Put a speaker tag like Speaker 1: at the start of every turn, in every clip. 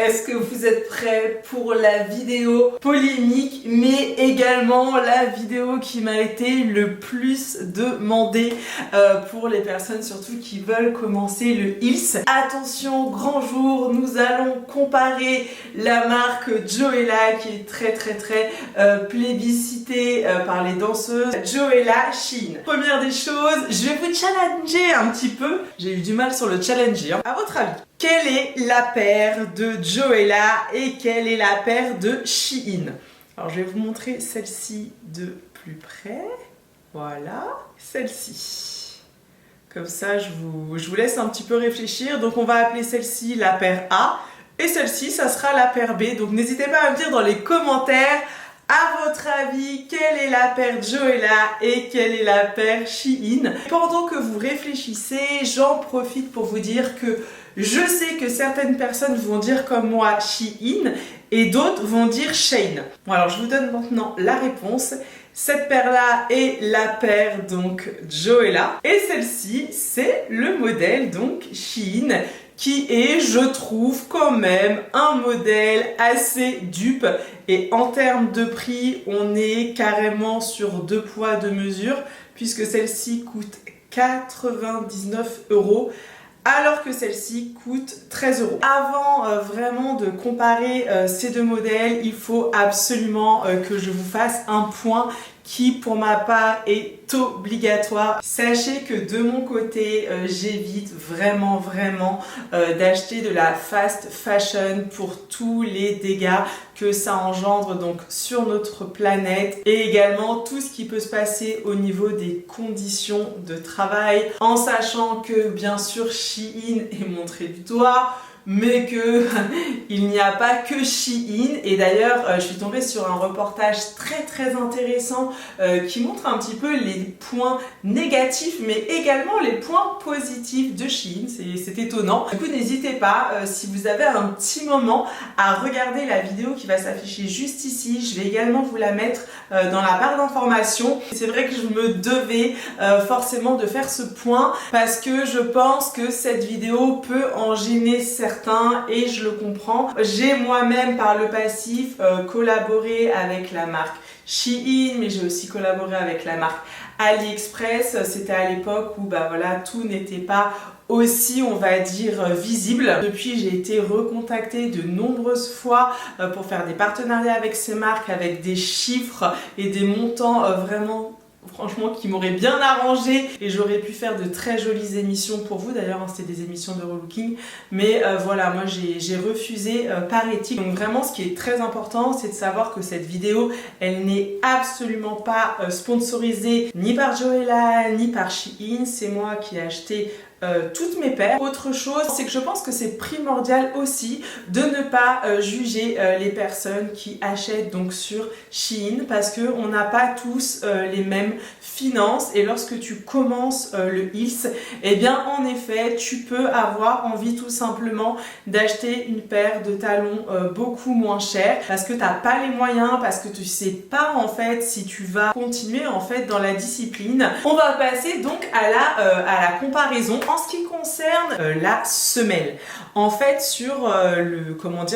Speaker 1: Est-ce que vous êtes prêts pour la vidéo polémique, mais également la vidéo qui m'a été le plus demandée pour les personnes surtout qui veulent commencer le Heels. Attention, grand jour, nous allons comparer la marque Joella qui est très plébiscitée par les danseuses, Joella Shein. Première des choses, je vais vous challenger un petit peu. J'ai eu du mal sur le challenger. À votre avis, quelle est la paire de Joella et quelle est la paire de Shein? Alors je vais vous montrer celle-ci de plus près. Voilà, celle-ci. Comme ça, je vous laisse un petit peu réfléchir. Donc on va appeler celle-ci la paire A et celle-ci, ça sera la paire B. Donc n'hésitez pas à me dire dans les commentaires, à votre avis, quelle est la paire Joella et quelle est la paire Shein? Pendant que vous réfléchissez, j'en profite pour vous dire que je sais que certaines personnes vont dire comme moi Shein et d'autres vont dire Shein. Bon, alors je vous donne maintenant la réponse. Cette paire-là est la paire donc Joella et celle-ci c'est le modèle donc Shein qui est, je trouve, quand même un modèle assez dupe. Et en termes de prix, on est carrément sur 2 poids 2 mesures puisque celle-ci coûte 99 € alors que celle-ci coûte 13 €. Avant vraiment de comparer ces deux modèles, il faut absolument que je vous fasse un point qui pour ma part est obligatoire. Sachez que de mon côté, j'évite vraiment d'acheter de la fast fashion pour tous les dégâts que ça engendre donc sur notre planète et également tout ce qui peut se passer au niveau des conditions de travail, en sachant que bien sûr Shein est montré du doigt, mais que il n'y a pas que Shein. Et d'ailleurs je suis tombée sur un reportage très intéressant qui montre un petit peu les points négatifs mais également les points positifs de Shein. C'est étonnant. Du coup n'hésitez pas si vous avez un petit moment à regarder la vidéo qui va s'afficher juste ici. Je vais également vous la mettre dans la barre d'informations. C'est vrai que je me devais forcément de faire ce point parce que je pense que cette vidéo peut en gêner certains et je le comprends. J'ai moi-même par le passif collaboré avec la marque Shein, mais j'ai aussi collaboré avec la marque AliExpress. C'était à l'époque où voilà, tout n'était pas aussi, on va dire, visible. Depuis, j'ai été recontactée de nombreuses fois pour faire des partenariats avec ces marques, avec des chiffres et des montants vraiment franchement qui m'aurait bien arrangé et j'aurais pu faire de très jolies émissions pour vous. D'ailleurs c'était des émissions de relooking, mais voilà, moi j'ai refusé par éthique. Donc vraiment ce qui est très important, c'est de savoir que cette vidéo elle n'est absolument pas sponsorisée ni par Joella ni par Shein. C'est moi qui ai acheté toutes mes paires. Autre chose, c'est que je pense que c'est primordial aussi de ne pas juger les personnes qui achètent donc sur Shein parce que on n'a pas tous les mêmes finances et lorsque tu commences le Heels, eh bien en effet tu peux avoir envie tout simplement d'acheter une paire de talons beaucoup moins chère parce que t'as pas les moyens, parce que tu sais pas en fait si tu vas continuer en fait dans la discipline. On va passer donc à la comparaison. En ce qui concerne la semelle, en fait sur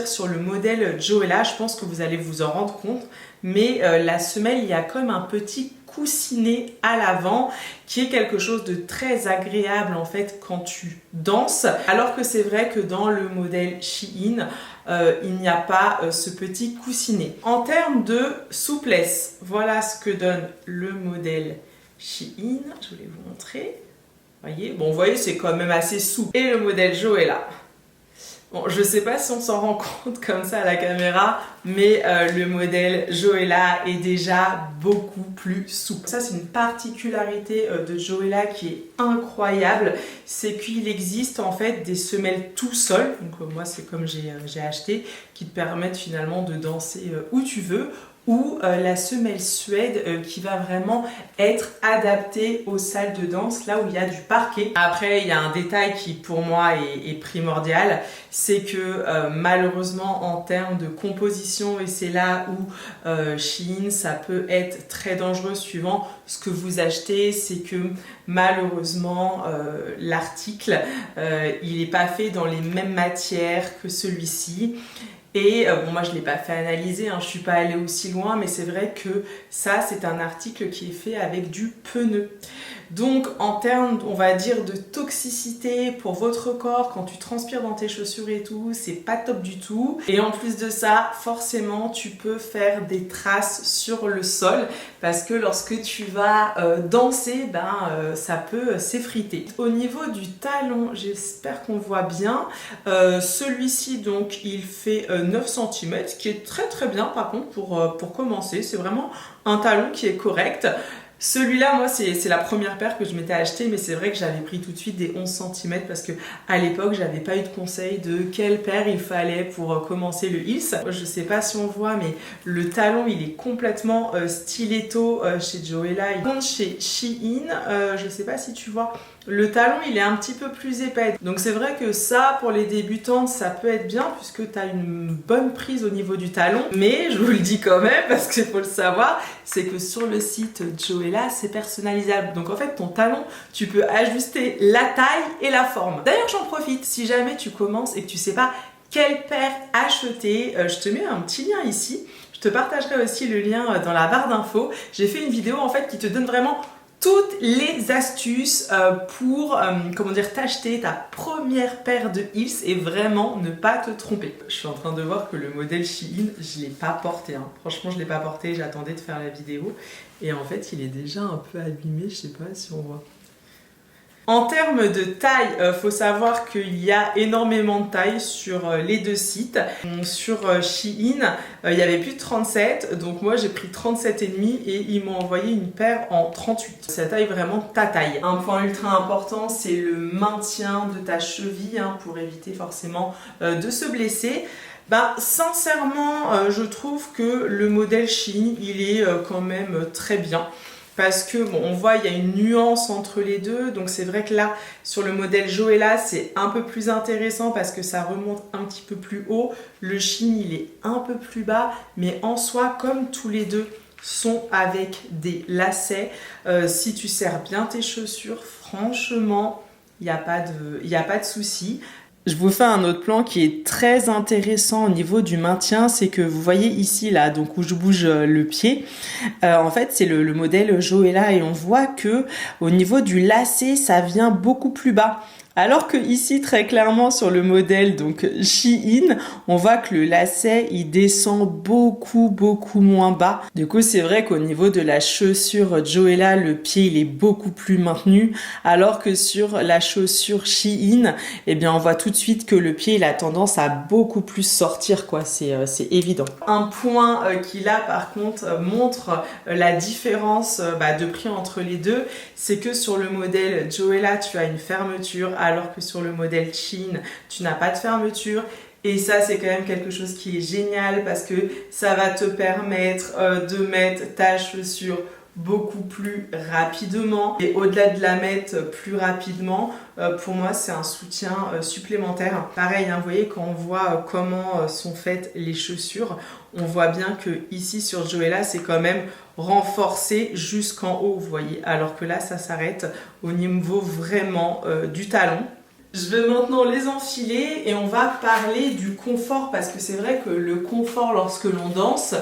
Speaker 1: sur le modèle Joella, je pense que vous allez vous en rendre compte, mais la semelle, il y a comme un petit coussinet à l'avant qui est quelque chose de très agréable en fait quand tu danses, alors que c'est vrai que dans le modèle Shein il n'y a pas ce petit coussinet. En termes de souplesse, voilà ce que donne le modèle Shein. Je voulais vous montrer. Voyez, bon, vous voyez, c'est quand même assez souple. Et le modèle Joella. Bon, je sais pas si on s'en rend compte comme ça à la caméra, mais le modèle Joella est déjà beaucoup plus souple. Ça, c'est une particularité de Joella qui est incroyable, c'est qu'il existe en fait des semelles tout seul. Donc moi, c'est comme j'ai acheté, qui te permettent finalement de danser où tu veux. ou la semelle suède qui va vraiment être adaptée aux salles de danse, là où il y a du parquet. Après, il y a un détail qui pour moi est primordial, c'est que malheureusement en termes de composition, et c'est là où Shein, ça peut être très dangereux suivant ce que vous achetez, c'est que malheureusement l'article, il n'est pas fait dans les mêmes matières que celui-ci. Et bon, moi je ne l'ai pas fait analyser, hein, je ne suis pas allée aussi loin, mais c'est vrai que ça c'est un article qui est fait avec du pneu. Donc en termes, on va dire, de toxicité pour votre corps, quand tu transpires dans tes chaussures et tout, c'est pas top du tout. Et en plus de ça, forcément tu peux faire des traces sur le sol, parce que lorsque tu vas danser, ça peut s'effriter. Au niveau du talon, j'espère qu'on voit bien, celui-ci donc il fait 9 cm, ce qui est très très bien par contre pour commencer. C'est vraiment un talon qui est correct. Celui-là, moi, c'est la première paire que je m'étais acheté, mais c'est vrai que j'avais pris tout de suite des 11 cm parce que à l'époque, j'avais pas eu de conseil de quelle paire il fallait pour commencer le heels. Je sais pas si on voit, mais le talon, il est complètement stiletto chez Joella. Chez Shein, je sais pas si tu vois, le talon, il est un petit peu plus épais. Donc c'est vrai que ça, pour les débutantes, ça peut être bien puisque tu as une bonne prise au niveau du talon. Mais je vous le dis quand même, parce qu'il faut le savoir, c'est que sur le site Joella, c'est personnalisable. Donc en fait, ton talon, tu peux ajuster la taille et la forme. D'ailleurs, j'en profite. Si jamais tu commences et que tu sais pas quelle paire acheter, je te mets un petit lien ici. Je te partagerai aussi le lien dans la barre d'infos. J'ai fait une vidéo en fait qui te donne vraiment toutes les astuces pour t'acheter ta première paire de heels et vraiment ne pas te tromper. Je suis en train de voir que le modèle Shein, je ne l'ai pas porté. Hein. Franchement, je ne l'ai pas porté, j'attendais de faire la vidéo. Et en fait, il est déjà un peu abîmé, je ne sais pas si on voit. En termes de taille, faut savoir qu'il y a énormément de tailles sur les deux sites. Sur Shein, il y avait plus de 37, donc moi j'ai pris 37,5 et ils m'ont envoyé une paire en 38. Ça taille vraiment ta taille. Un point ultra important, c'est le maintien de ta cheville pour éviter forcément de se blesser. Sincèrement, je trouve que le modèle Shein, il est quand même très bien. Parce que bon, on voit il y a une nuance entre les deux, donc c'est vrai que là sur le modèle Joella c'est un peu plus intéressant parce que ça remonte un petit peu plus haut. Le Shein il est un peu plus bas, mais en soi comme tous les deux sont avec des lacets, si tu serres bien tes chaussures, franchement il n'y a pas de souci. Je vous fais un autre plan qui est très intéressant au niveau du maintien, c'est que vous voyez ici là, donc où je bouge le pied, en fait c'est le modèle Joella et on voit que au niveau du lacet ça vient beaucoup plus bas. Alors que ici très clairement sur le modèle donc Shein, on voit que le lacet il descend beaucoup moins bas. Du coup c'est vrai qu'au niveau de la chaussure Joella, le pied il est beaucoup plus maintenu, alors que sur la chaussure Shein, eh bien on voit tout de suite que le pied il a tendance à beaucoup plus sortir quoi, c'est évident. Un point qui là par contre montre la différence de prix entre les deux, c'est que sur le modèle Joella tu as une fermeture, alors que sur le modèle Shein, tu n'as pas de fermeture. Et ça, c'est quand même quelque chose qui est génial parce que ça va te permettre de mettre ta chaussure beaucoup plus rapidement. Et au-delà de la mettre plus rapidement, pour moi, c'est un soutien supplémentaire. Pareil, vous voyez, quand on voit comment sont faites les chaussures, on voit bien que ici sur Joella, c'est quand même renforcé jusqu'en haut, vous voyez, alors que là ça s'arrête au niveau vraiment du talon. Je vais maintenant les enfiler et on va parler du confort parce que c'est vrai que le confort lorsque l'on danse,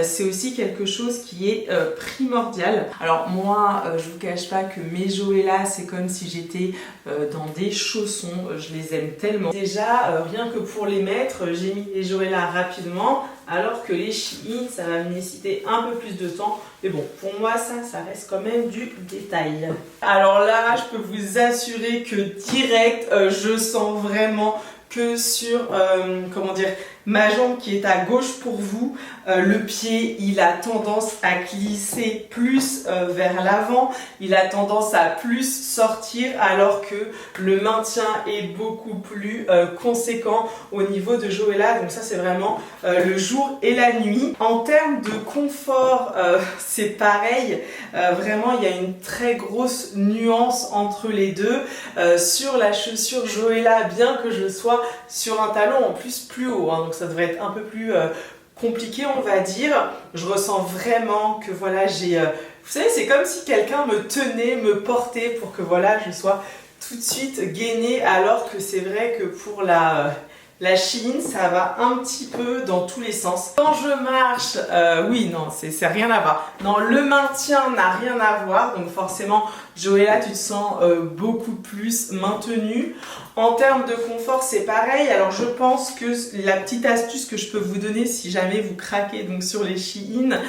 Speaker 1: c'est aussi quelque chose qui est primordial. Alors moi, je vous cache pas que mes Joella, c'est comme si j'étais dans des chaussons, je les aime tellement. Déjà, rien que pour les mettre, j'ai mis les Joella rapidement, alors que les Shein, ça va me nécessiter un peu plus de temps. Mais bon, pour moi, ça reste quand même du détail. Alors là, je peux vous assurer que direct, je sens vraiment que sur ma jambe qui est à gauche pour vous, le pied il a tendance à glisser plus vers l'avant, il a tendance à plus sortir alors que le maintien est beaucoup plus conséquent au niveau de Joëlla. Donc ça c'est vraiment le jour et la nuit. En termes de confort, c'est pareil, vraiment il y a une très grosse nuance entre les deux. Sur la chaussure Joëlla, bien que je sois sur un talon en plus haut, hein, donc ça devrait être un peu plus compliqué on va dire, je ressens vraiment que voilà j'ai, vous savez c'est comme si quelqu'un me tenait, me portait pour que voilà je sois tout de suite gainée, alors que c'est vrai que pour la Shein, ça va un petit peu dans tous les sens. Quand je marche, oui, non, c'est rien à voir. Non, le maintien n'a rien à voir. Donc forcément, Joëlla, tu te sens beaucoup plus maintenue. En termes de confort, c'est pareil. Alors je pense que la petite astuce que je peux vous donner si jamais vous craquez donc sur les Shein,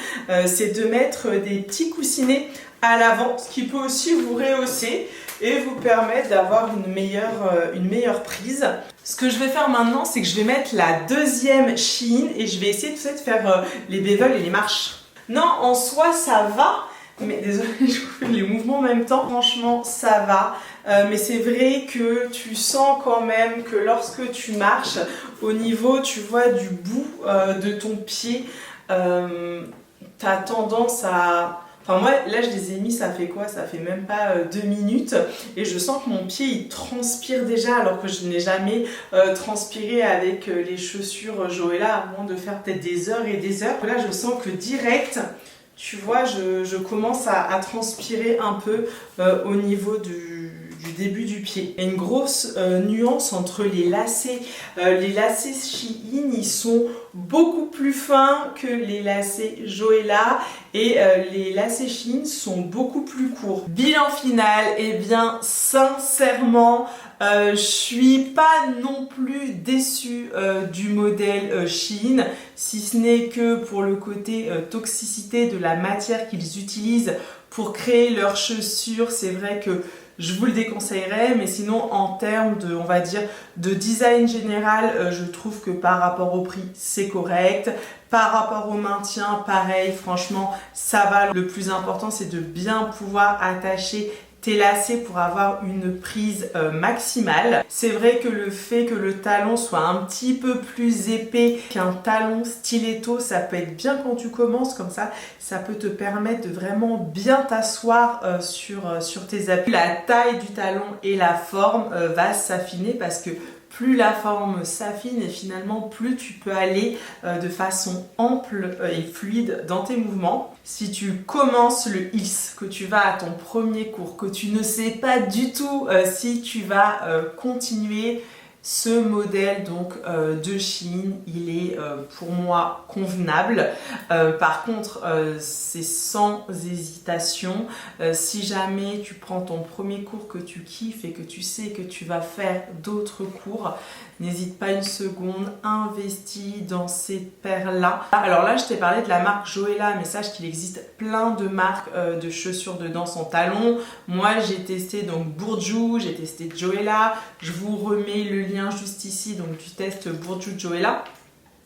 Speaker 1: c'est de mettre des petits coussinets à l'avant, ce qui peut aussi vous rehausser et vous permettre d'avoir une meilleure prise. Ce que je vais faire maintenant, c'est que je vais mettre la deuxième Shein et je vais essayer tout ça de faire les bevels et les marches. Non, en soi ça va, mais désolé, je vous fais les mouvements en même temps. Franchement, ça va, mais c'est vrai que tu sens quand même que lorsque tu marches, au niveau, tu vois, du bout de ton pied, tu as tendance à... Enfin moi là je les ai mis, ça fait quoi? Ça fait même pas 2 minutes et je sens que mon pied il transpire déjà alors que je n'ai jamais transpiré avec les chaussures Joëlla à moins de faire peut-être des heures et des heures. Là je sens que direct, tu vois, je commence à transpirer un peu au niveau du début du pied. Il y a une grosse nuance entre les lacets. Les lacets Shein, ils sont beaucoup plus fins que les lacets Joëlla et les lacets Shein sont beaucoup plus courts. Bilan final, eh bien sincèrement, je suis pas non plus déçue du modèle Shein, si ce n'est que pour le côté toxicité de la matière qu'ils utilisent pour créer leurs chaussures. C'est vrai que je vous le déconseillerais, mais sinon en termes de, on va dire, de design général, je trouve que par rapport au prix, c'est correct. Par rapport au maintien, pareil, franchement, ça va. Le plus important, c'est de bien pouvoir attacher tes lacets pour avoir une prise maximale. C'est vrai que le fait que le talon soit un petit peu plus épais qu'un talon stiletto, ça peut être bien quand tu commences comme ça peut te permettre de vraiment bien t'asseoir sur tes appuis. La taille du talon et la forme va s'affiner parce que plus la forme s'affine et finalement plus tu peux aller de façon ample et fluide dans tes mouvements. Si tu commences le heels, que tu vas à ton premier cours, que tu ne sais pas du tout si tu vas continuer, ce modèle donc de Shein, il est pour moi convenable. Par contre, c'est sans hésitation. Si jamais tu prends ton premier cours que tu kiffes et que tu sais que tu vas faire d'autres cours, n'hésite pas une seconde, investis dans ces paires-là. Alors là, je t'ai parlé de la marque Joëlla, mais sache qu'il existe plein de marques de chaussures de danse en talons. Moi, j'ai testé donc Bourjoux, j'ai testé Joëlla. Je vous remets le lien juste ici, donc du test Bourjoux Joëlla.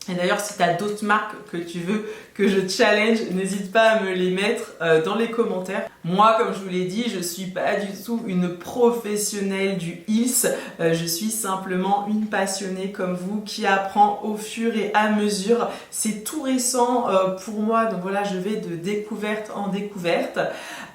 Speaker 1: Et d'ailleurs, si tu as d'autres marques que tu veux que je challenge, n'hésite pas à me les mettre dans les commentaires. Moi, comme je vous l'ai dit, je suis pas du tout une professionnelle du heels. Je suis simplement une passionnée comme vous qui apprend au fur et à mesure. C'est tout récent pour moi, donc voilà, je vais de découverte en découverte.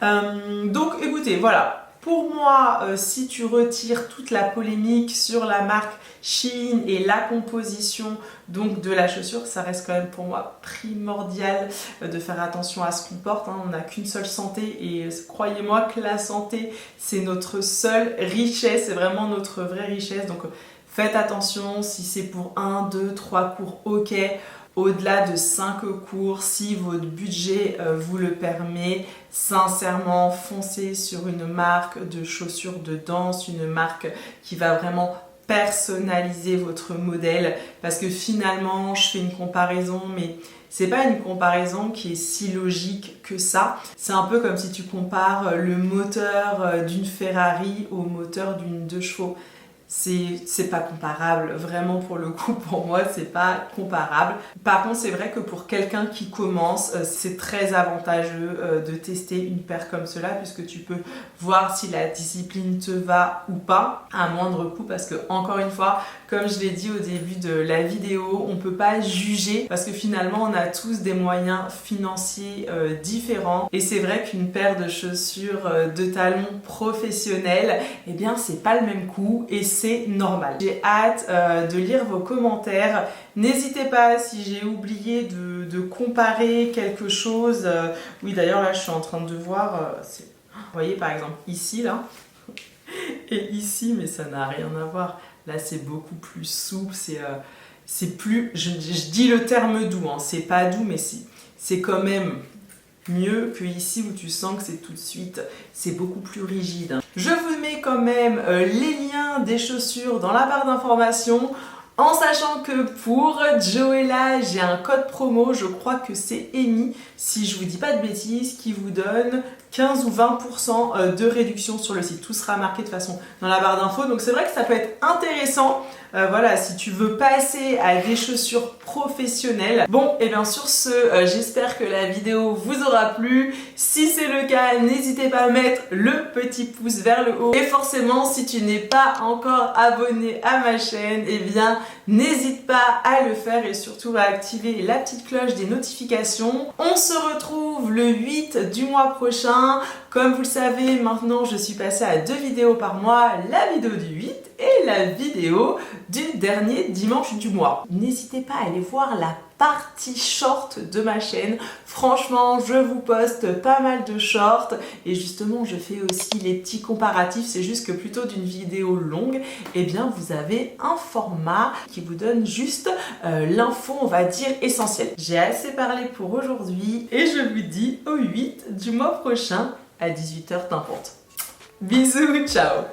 Speaker 1: Donc écoutez, voilà. Pour moi, si tu retires toute la polémique sur la marque Shein et la composition donc de la chaussure, ça reste quand même pour moi primordial de faire attention à ce qu'on porte. On n'a qu'une seule santé et croyez-moi que la santé, c'est notre seule richesse, c'est vraiment notre vraie richesse. Donc faites attention, si c'est pour 1, 2, 3 cours, ok. Au-delà de 5 cours, si votre budget vous le permet, sincèrement, foncez sur une marque de chaussures de danse, une marque qui va vraiment personnaliser votre modèle, parce que finalement, je fais une comparaison, mais c'est pas une comparaison qui est si logique que ça. C'est un peu comme si tu compares le moteur d'une Ferrari au moteur d'une 2 chevaux. c'est pas comparable, vraiment pour le coup pour moi c'est pas comparable. Par contre c'est vrai que pour quelqu'un qui commence c'est très avantageux de tester une paire comme cela puisque tu peux voir si la discipline te va ou pas à moindre coût parce que encore une fois comme je l'ai dit au début de la vidéo on peut pas juger parce que finalement on a tous des moyens financiers différents et c'est vrai qu'une paire de chaussures de talons professionnels eh bien c'est pas le même coût et c'est normal. J'ai hâte de lire vos commentaires. N'hésitez pas si j'ai oublié de comparer quelque chose. Oui d'ailleurs là je suis en train de voir, vous voyez par exemple ici là et ici mais ça n'a rien à voir. Là c'est beaucoup plus souple, c'est plus, je dis le terme doux, hein. C'est pas doux mais c'est quand même mieux que ici où tu sens que c'est tout de suite, c'est beaucoup plus rigide. Je vous mets quand même les liens des chaussures dans la barre d'informations en sachant que pour Joella j'ai un code promo, je crois que c'est EMI, si je vous dis pas de bêtises, qui vous donne 15 ou 20% de réduction sur le site. Tout sera marqué de toute façon dans la barre d'infos, donc c'est vrai que ça peut être intéressant. Voilà, si tu veux passer à des chaussures professionnelles. Bon, et bien sur ce, j'espère que la vidéo vous aura plu. Si c'est le cas, n'hésitez pas à mettre le petit pouce vers le haut. Et forcément, si tu n'es pas encore abonné à ma chaîne, eh bien, n'hésite pas à le faire et surtout à activer la petite cloche des notifications. On se retrouve le 8 du mois prochain. Comme vous le savez, maintenant, je suis passée à 2 vidéos par mois. La vidéo du 8 et la vidéo du dernier dimanche du mois. N'hésitez pas à aller voir la partie short de ma chaîne. Franchement, je vous poste pas mal de shorts et justement, je fais aussi les petits comparatifs. C'est juste que plutôt d'une vidéo longue, eh bien, vous avez un format qui vous donne juste l'info, on va dire, essentielle. J'ai assez parlé pour aujourd'hui et je vous dis au 8 du mois prochain à 18h, n'importe. Bisous, ciao!